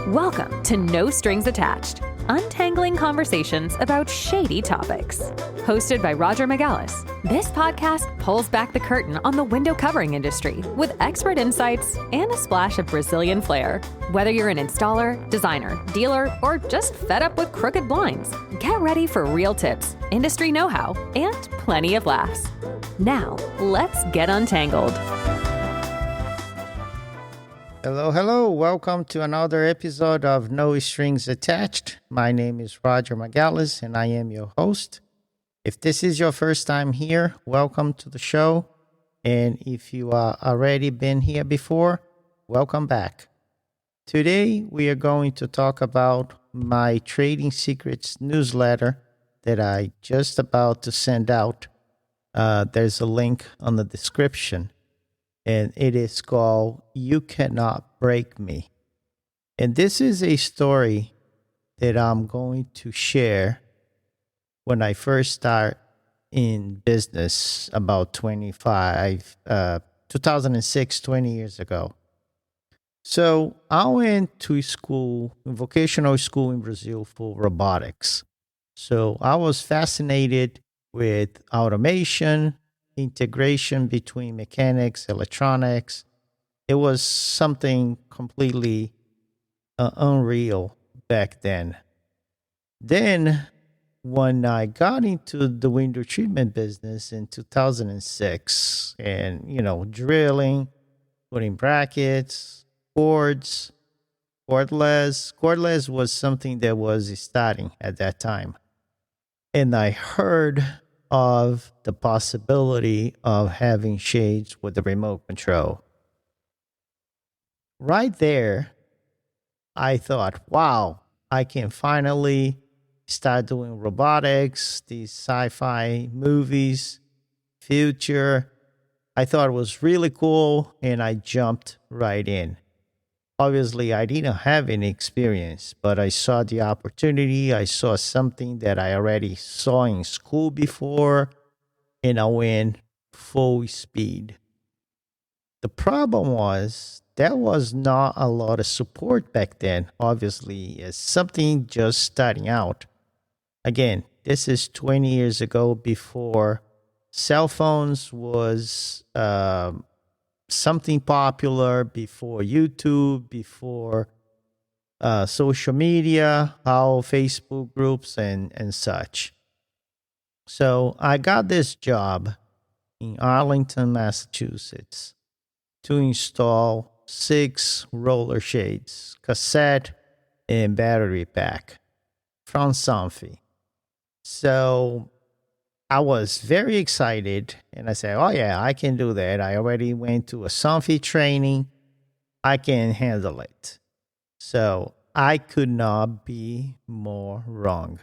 Welcome to No Strings Attached, untangling conversations about shady topics. Hosted by Roger Magalhaes, this podcast pulls back the curtain on the window covering industry with expert insights and a splash of Brazilian flair. Whether you're an installer, designer, dealer, or just fed up with crooked blinds, get ready for real tips, industry know-how, and plenty of laughs. Now, let's get untangled. Hello. Welcome to another episode of No Strings Attached. My name is Roger Magalhaes, and I am your host. If this is your first time here, welcome to the show. And if you are already been here before, welcome back. Today, we are going to talk about my Trading Secrets newsletter that I just about to send out. There's a link on the description. And it is called You Cannot Break Me. And this is a story that I'm going to share when I first start in business about 2006, 20 years ago. So I went to school, vocational school in Brazil for robotics. So I was fascinated with automation, integration between mechanics, electronics. It was something completely unreal back then. Then, when I got into the window treatment business in 2006, and drilling, putting brackets, cords, cordless was something that was starting at that time. And I heard of the possibility of having shades with the remote control. Right there, I thought, wow, I can finally start doing robotics, these sci-fi movies, future. I thought it was really cool, and I jumped right in. Obviously, I didn't have any experience, but I saw the opportunity. I saw something that I already saw in school before, and I went full speed. The problem was there was not a lot of support back then, obviously, as something just starting out. Again, this is 20 years ago, before cell phones was something popular, before YouTube, before social media, how Facebook groups and such. So I got this job in Arlington, Massachusetts, to install 6 roller shades, cassette and battery pack from Somfy. So I was very excited, and I said, oh yeah, I can do that. I already went to a Somfy training. I can handle it. So I could not be more wrong.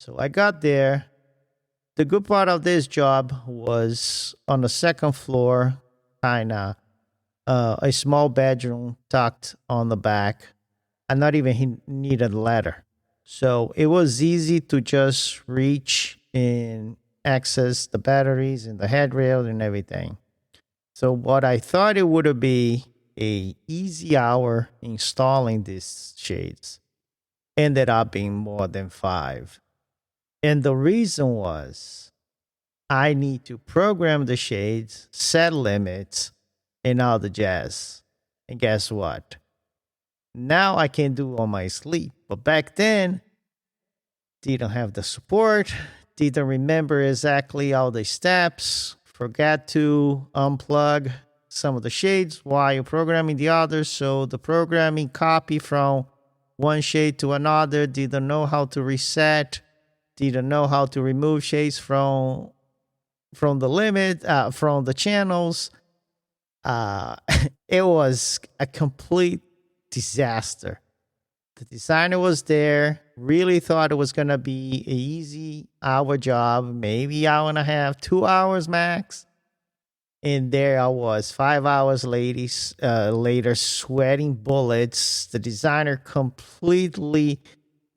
So I got there. The good part of this job was on the second floor, kind of a small bedroom tucked on the back. I not even needed a ladder. So it was easy to just reach and access the batteries and the headrail and everything. So what I thought it would be a easy hour installing these shades ended up being more than 5. And the reason was I need to program the shades, set limits, and all the jazz. And guess what? Now I can do on my sleep. But back then, didn't have the support, didn't remember exactly all the steps, forgot to unplug some of the shades while programming the others. So the programming copy from one shade to another, didn't know how to reset, didn't know how to remove shades from the limit, from the channels. It was a complete disaster. The designer was there, really thought it was going to be an easy hour job, maybe hour and a half, 2 hours max. And there I was, 5 hours later, sweating bullets. The designer completely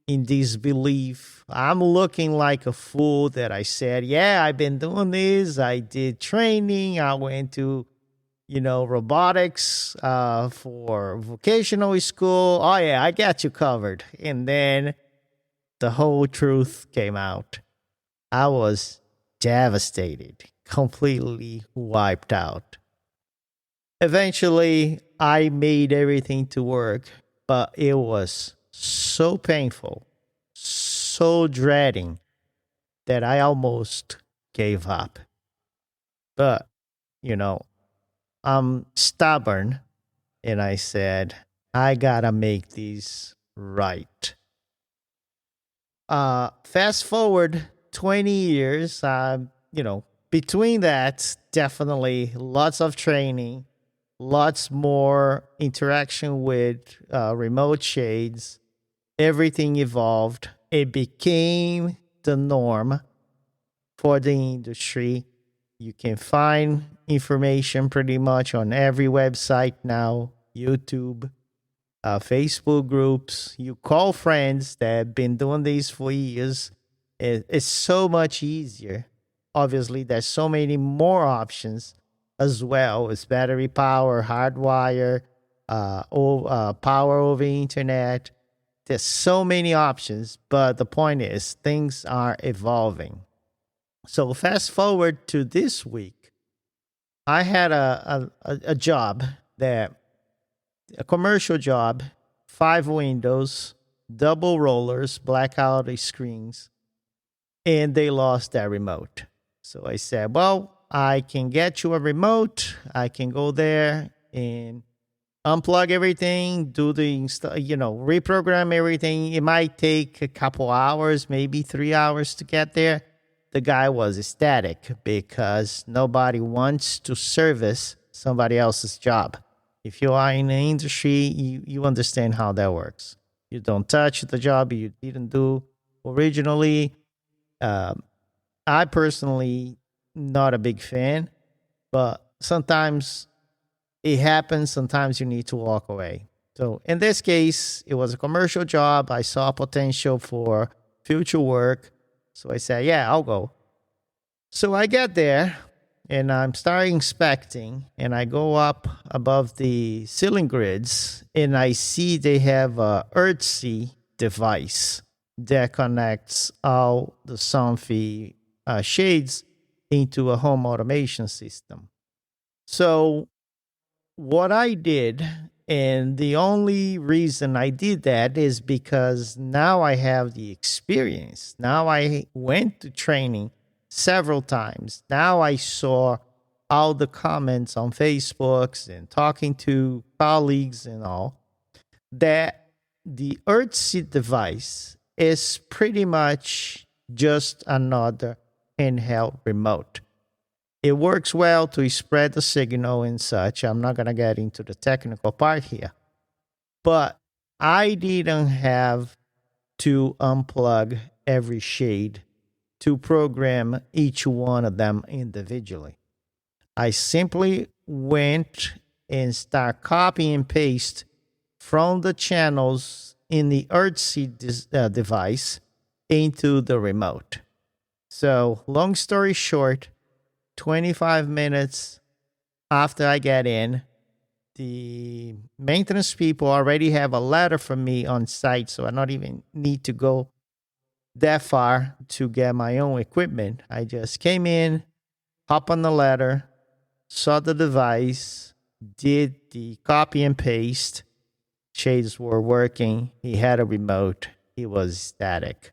in disbelief. I'm looking like a fool that I said, yeah, I've been doing this. I did training. I went to robotics for vocational school. Oh, yeah, I got you covered. And then the whole truth came out. I was devastated, completely wiped out. Eventually, I made everything to work, but it was so painful, so dreading that I almost gave up. But, you know, I'm stubborn and I said, I gotta make these right. Fast forward 20 years, between that, definitely lots of training, lots more interaction with remote shades. Everything evolved. It became the norm for the industry. You can find information pretty much on every website now, YouTube, Facebook groups. You call friends that have been doing this for years. It's so much easier. Obviously, there's so many more options as well as battery power, hardwire, power over internet. There's so many options, but the point is things are evolving. So fast forward to this week, I had a job that a commercial job, 5 windows, double rollers, blackout screens, and they lost that remote. So I said, well, I can get you a remote. I can go there and unplug everything, do reprogram everything. It might take a couple hours, maybe 3 hours to get there. The guy was ecstatic because nobody wants to service somebody else's job. If you are in the industry, you understand how that works. You don't touch the job you didn't do originally. I personally not a big fan, but sometimes it happens. Sometimes you need to walk away. So in this case, it was a commercial job. I saw potential for future work. So I said, yeah, I'll go. So I get there and I'm starting inspecting and I go up above the ceiling grids and I see they have a Earthsea device that connects all the Somfy shades into a home automation system. So what I did, and the only reason I did that is because now I have the experience. Now I went to training several times. Now I saw all the comments on Facebooks and talking to colleagues and all that the Earthsea device is pretty much just another handheld remote. It works well to spread the signal and such. I'm not going to get into the technical part here. But I didn't have to unplug every shade to program each one of them individually. I simply went and start copy and paste from the channels in the Earthsea device into the remote. So long story short, 25 minutes after I get in, the maintenance people already have a letter from me on site, so I don't even need to go that far to get my own equipment. I just came in, hop on the ladder, saw the device, did the copy and paste. Shades were working. He had a remote. He was static.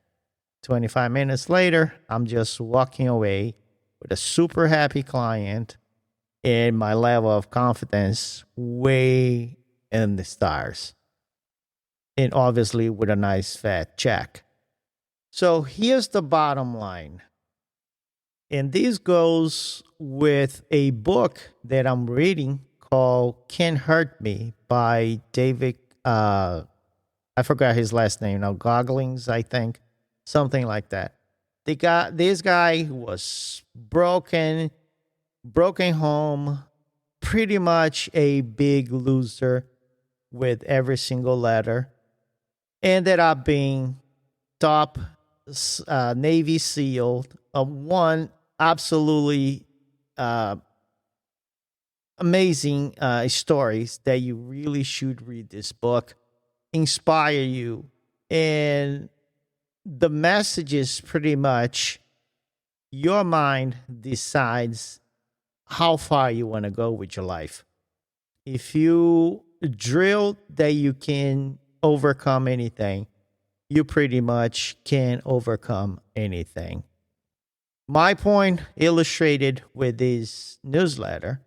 25 minutes later, I'm just walking away with a super happy client and my level of confidence way in the stars. And obviously with a nice fat check. So here's the bottom line. And this goes with a book that I'm reading called Can't Hurt Me by David, I forgot his last name now, Gogglings, I think. Something like that. This guy was broken home, pretty much a big loser with every single letter. Ended up being top Navy SEAL, one absolutely amazing stories that you really should read this book, inspire you. And the message is pretty much your mind decides how far you want to go with your life. If you drill that you can overcome anything, you pretty much can overcome anything. My point illustrated with this newsletter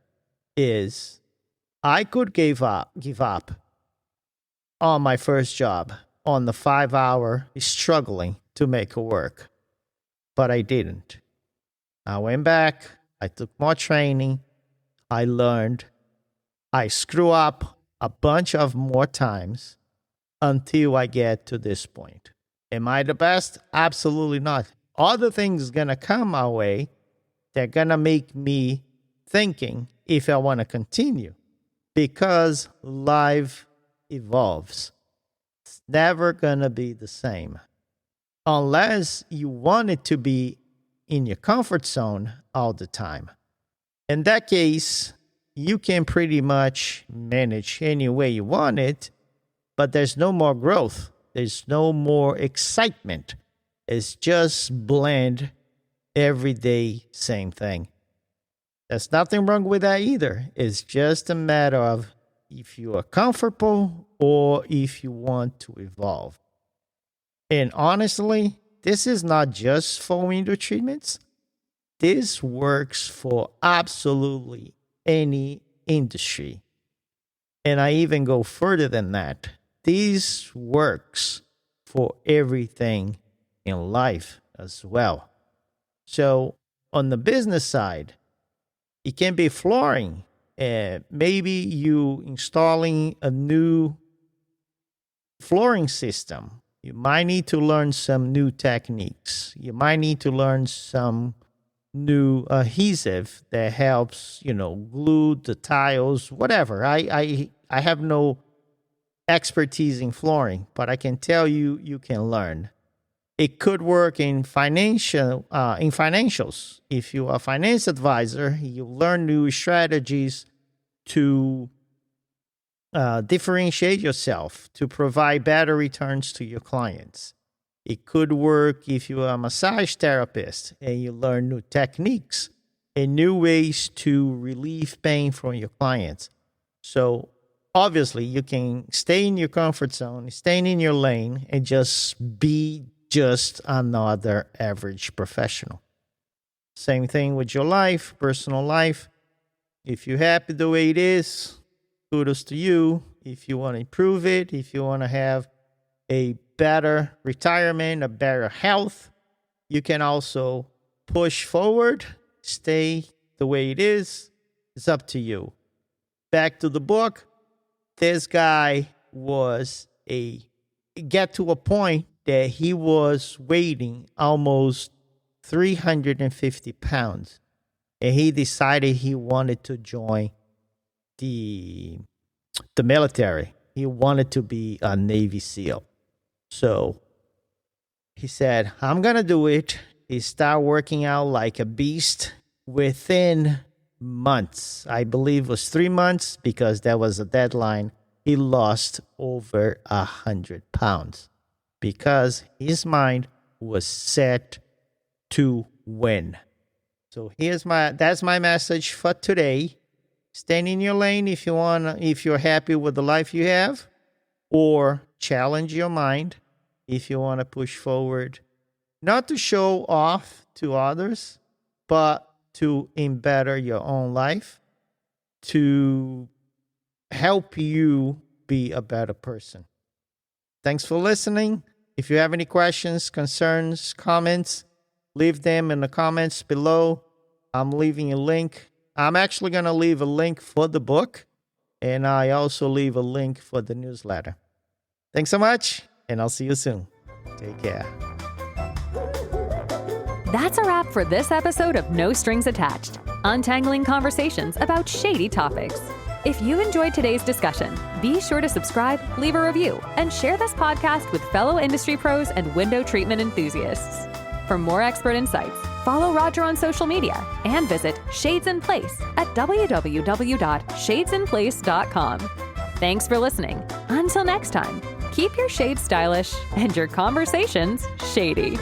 is I could give up on my first job on the 5-hour struggling to make it work, but I didn't. I went back, I took more training, I learned, I screw up a bunch of more times until I get to this point. Am I the best? Absolutely not. Other things gonna come my way. They're gonna make me thinking if I want to continue, because life evolves. It's never gonna be the same unless you want it to be in your comfort zone all the time. In that case, you can pretty much manage any way you want it, but there's no more growth. There's no more excitement. It's just bland, everyday, same thing. There's nothing wrong with that either. It's just a matter of if you are comfortable or if you want to evolve. And honestly, this is not just for window treatments. This works for absolutely any industry. And I even go further than that. This works for everything in life as well. So on the business side, it can be flooring. Maybe you installing a new flooring system. You might need to learn some new techniques. You might need to learn some new adhesive that helps, glue the tiles, whatever. I have no expertise in flooring, but I can tell you, you can learn. It could work in financials. If you are a finance advisor, you learn new strategies to differentiate yourself, to provide better returns to your clients. It could work if you are a massage therapist and you learn new techniques and new ways to relieve pain from your clients. So obviously, you can stay in your comfort zone, stay in your lane, and just be just another average professional. Same thing with your life, personal life. If you're happy the way it is, kudos to you. If you want to improve it, if you want to have a better retirement, a better health, you can also push forward, stay the way it is. It's up to you. Back to the book. This guy get to a point that he was weighing almost 350 pounds. And he decided he wanted to join the military. He wanted to be a Navy SEAL. So he said, I'm going to do it. He started working out like a beast. Within months, I believe it was 3 months, because that was a deadline, he lost over 100 pounds because his mind was set to win. So that's my message for today. Stay in your lane if you're happy with the life you have, or challenge your mind if you want to push forward, not to show off to others, but to better your own life, to help you be a better person. Thanks for listening. If you have any questions, concerns, comments, leave them in the comments below. I'm leaving a link. I'm actually going to leave a link for the book, and I also leave a link for the newsletter. Thanks so much, and I'll see you soon. Take care. That's a wrap for this episode of No Strings Attached, untangling conversations about shady topics. If you enjoyed today's discussion, be sure to subscribe, leave a review, and share this podcast with fellow industry pros and window treatment enthusiasts. For more expert insights, follow Roger on social media, and visit Shades in Place at www.shadesinplace.com. Thanks for listening. Until next time, keep your shades stylish and your conversations shady.